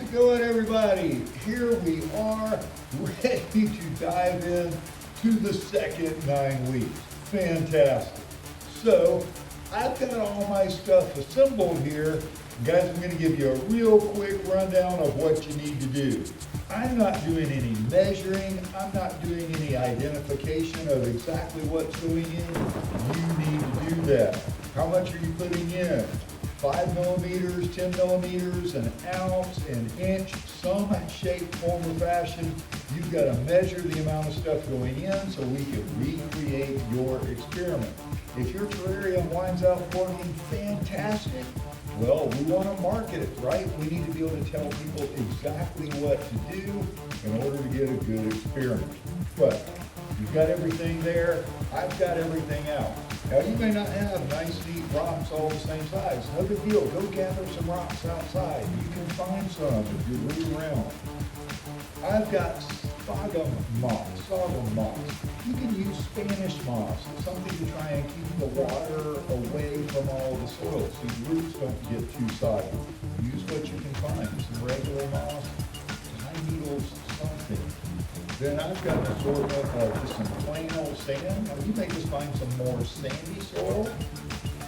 it going, everybody? Here we are, ready to dive in to the second 9 weeks. Fantastic. So, I've got all my stuff assembled here. Guys, I'm going to give you a real quick rundown of what you need to do. I'm not doing any measuring. I'm not doing any identification of exactly what's going in. You need to do that. How much are you putting in? 5 millimeters, 10 millimeters, an ounce, an inch, some shape, form, or fashion. You've got to measure the amount of stuff going in so we can recreate your experiment. If your terrarium winds up working fantastic, well, we want to market it, right? We need to be able to tell people exactly what to do in order to get a good experiment. But you've got everything there. I've got everything out. Now, you may not have nice, neat rocks all the same size. No big deal. Go gather some rocks outside. You can find some if you root around. I've got sorghum moss. You can use Spanish moss. It's something to try and keep the water away from all the soil so your roots don't get too soggy. Use what you can find. Some regular moss, pine needles, something. Then I've got an assortment of just some plain old sand. Now you may just find some more sandy soil.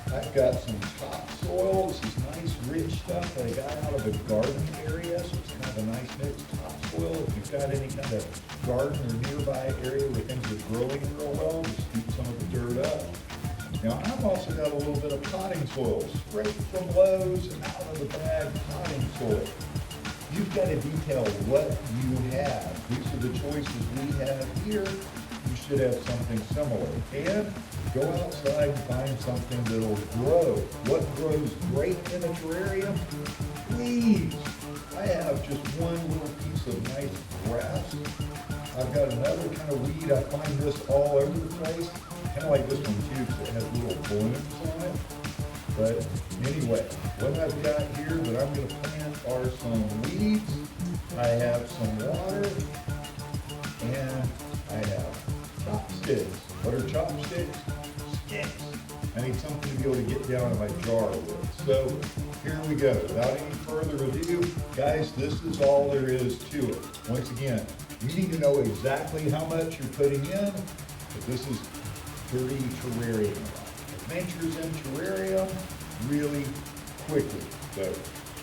I've got some topsoil. This is nice, rich stuff that I got out of a garden area, so it's kind of a nice mixed topsoil. If you've got any kind of garden or nearby area where things are growing real well, just scoop some of the dirt up. Now I've also got a little bit of potting soil, straight from Lowe's and out of the bag potting soil. You've got to detail what you have. These are the choices we have here. You should have something similar. And go outside and find something that'll grow. What grows great in a terrarium? Please. I have just one little piece of nice grass. I've got another kind of weed. I find this all over the place. Kind of like this one too, because it has little blooms on it. But anyway, what I've got here that I'm going to plant are some weeds. I have some water, and I have chopsticks. What are chopsticks? Sticks. I need something to be able to get down in my jar with. So here we go. Without any further ado, guys, this is all there is to it. Once again, you need to know exactly how much you're putting in, but this is dirty terrarium. Adventures in terrarium really quickly. So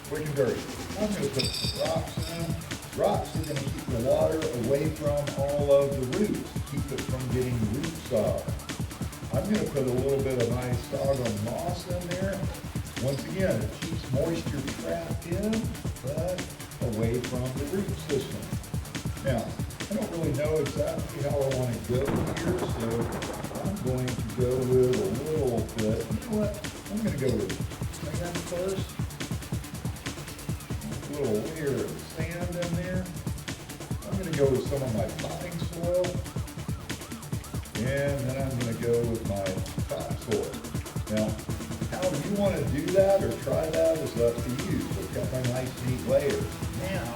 quick and dirty. I'm going to put some rocks in. Rocks are going to keep the water away from all of the roots, keep it from getting root sog. I'm going to put a little bit of nice sorghum moss in there. Once again, it keeps moisture trapped in, but away from the root system. Now, I don't really know exactly how I want to go here, so I'm going to go with a little bit. You know what? I'm going to go with sand first. A little layer of sand in there. I'm going to go with some of my potting soil. And then I'm going to go with my topsoil. Now, how you want to do that or try that is up to you. So I've got my nice neat layers. Now,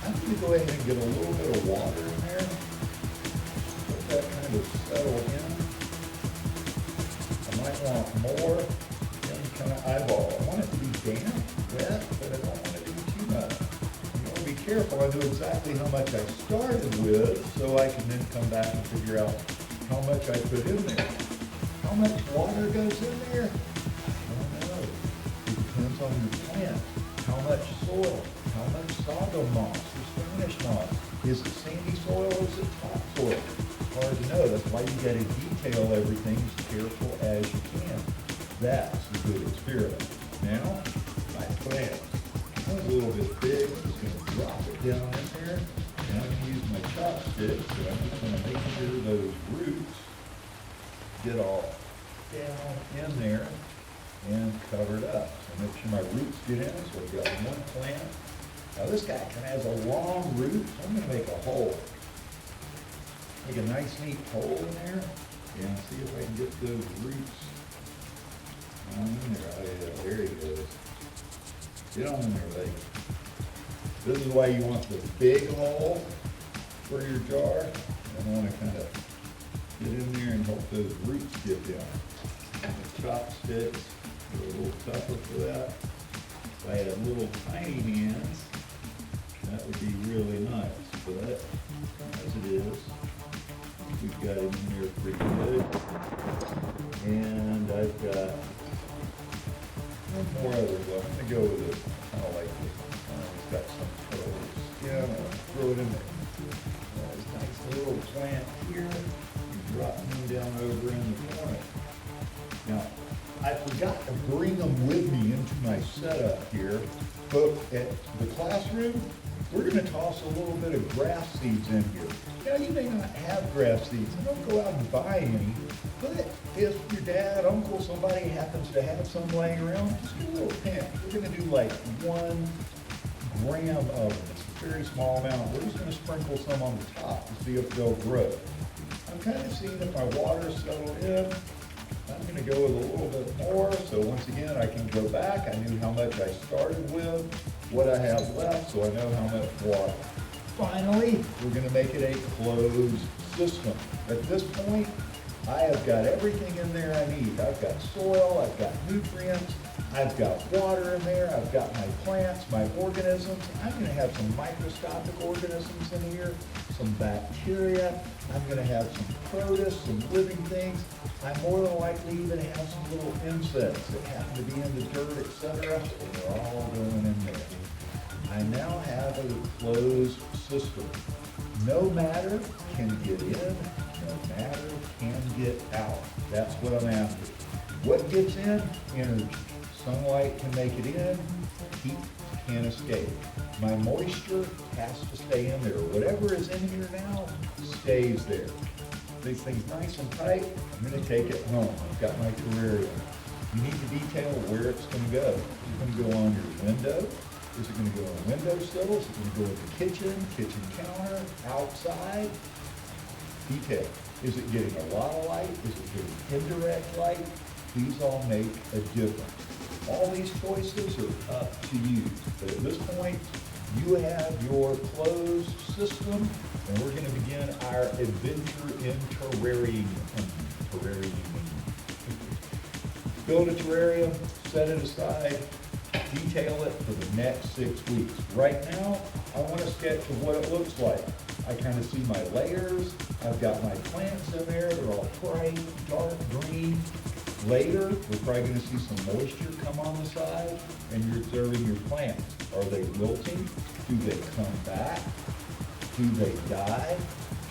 I'm going to go ahead and get a little bit of water in there. Let that kind of settle in. I might want more. Then kind of eyeball. I want it to be damp, wet, but I don't want it to be too much. You want to be careful. I know exactly how much I started with, so I can then come back and figure out how much I put in there. How much water goes in there? I don't know. It depends on your plant. How much soil? How much sorghum moss or Spanish moss? Is it sandy soil or is it topsoil? It's hard to know. That's why you got to detail everything as careful as you can. That's a good experiment. Now, my plant. That was a little bit big. I'm just going to drop it down in there. And I'm going to use my chopsticks, so I'm just going to make sure those roots get all down in there and covered up. So make sure my roots get in. So we've got one plant. Now this guy kind of has a long root, so I'm going to make a hole. Make a nice neat hole in there and see if I can get those roots on in there. Oh yeah, there he goes. Get on in there, buddy. This is why you want the big hole for your jar. I want to kind of get in there and help those roots get down. And the chopsticks are a little tougher for that. If I had little tiny hands, That would be really nice, but as it is, we've got him in there pretty good. And I've got one more other one. I'm gonna go with it. I don't like this. It's got some color skin. I'll throw it in there. This nice little plant here. You drop them down over in the corner. Now, I forgot to bring them with me into my setup here, but at the classroom, we're going to toss a little bit of grass seeds in here. Now, you may not have grass seeds, so don't go out and buy any, but if your dad, uncle, somebody happens to have some laying around, just get a little pinch. We're going to do like 1 gram of them. It's a very small amount. We're just going to sprinkle some on the top to see if they'll grow. I'm kind of seeing if my water's settled in. I'm going to go with a little bit more, so once again, I can go back. I knew how much I started with, what I have left, so I know how much water. Finally, we're going to make it a closed system. At this point, I have got everything in there I need. I've got soil, I've got nutrients, I've got water in there, I've got my plants, my organisms. I'm going to have some microscopic organisms in here, some bacteria. I'm going to have some protists, some living things. I'm more than likely even have some little insects that happen to be in the dirt, etc. And they're all going in there. I now have a closed system. No matter can get in, no matter can get out. That's what I'm after. What gets in? Energy. Sunlight can make it in, heat can't escape. My moisture has to stay in there. Whatever is in here now stays there. This thing's nice and tight. I'm going to take it home. I've got my terrarium. You need to detail where it's going to go. Is it going to go on your window? Is it going to go on a windowsill? Is it going to go in the kitchen counter, outside? Detail. Is it getting a lot of light? Is it getting indirect light? These all make a difference. All these choices are up to you. But at this point, you have your closed system, and we're going to begin our adventure in terrarium. Build a terrarium, set it aside, detail it for the next 6 weeks. Right now, I want to sketch of what it looks like. I kind of see my layers. I've got my plants in there. They're all bright, dark green. Later, we're probably going to see some moisture come on the side, and you're observing your plants. Are they wilting? Do they come back? Do they die?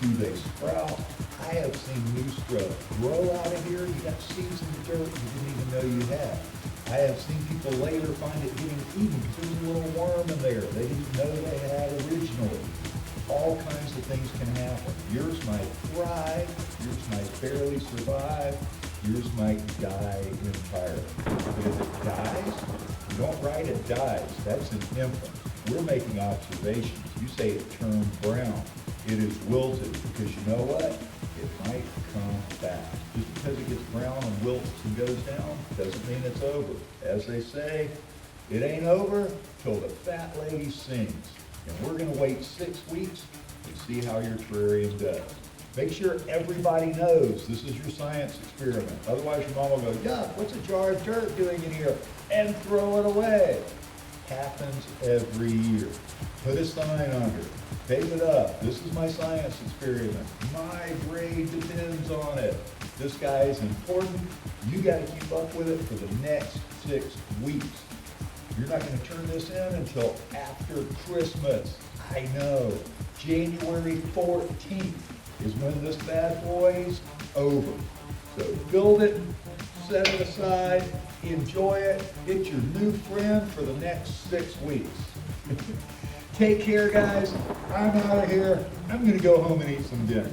Do they sprout? I have seen new stuff grow out of here. You got seeds in the dirt you didn't even know you had. I have seen people later find it getting eaten because there's a little worm in there they didn't know they had originally. All kinds of things can happen. Yours might thrive. Yours might barely survive. Yours might die entirely. But if it dies, you don't write it dies. That's an infant. We're making observations. You say it turned brown. It is wilted because you know what? It might come back. Just because it gets brown and wilts and goes down doesn't mean it's over. As they say, it ain't over till the fat lady sings. And we're going to wait 6 weeks to see how your terrarium does. Make sure everybody knows this is your science experiment. Otherwise, your mom will go, yuck, what's a jar of dirt doing in here? And throw it away. Happens every year. Put a sign under it. Tape it up. This is my science experiment. My grade depends on it. This guy is important. You got to keep up with it for the next 6 weeks. You're not going to turn this in until after Christmas. I know. January 14th is when this bad boy's over. So build it, set it aside, enjoy it. It's your new friend for the next 6 weeks. Take care, guys. I'm out of here. I'm going to go home and eat some dinner.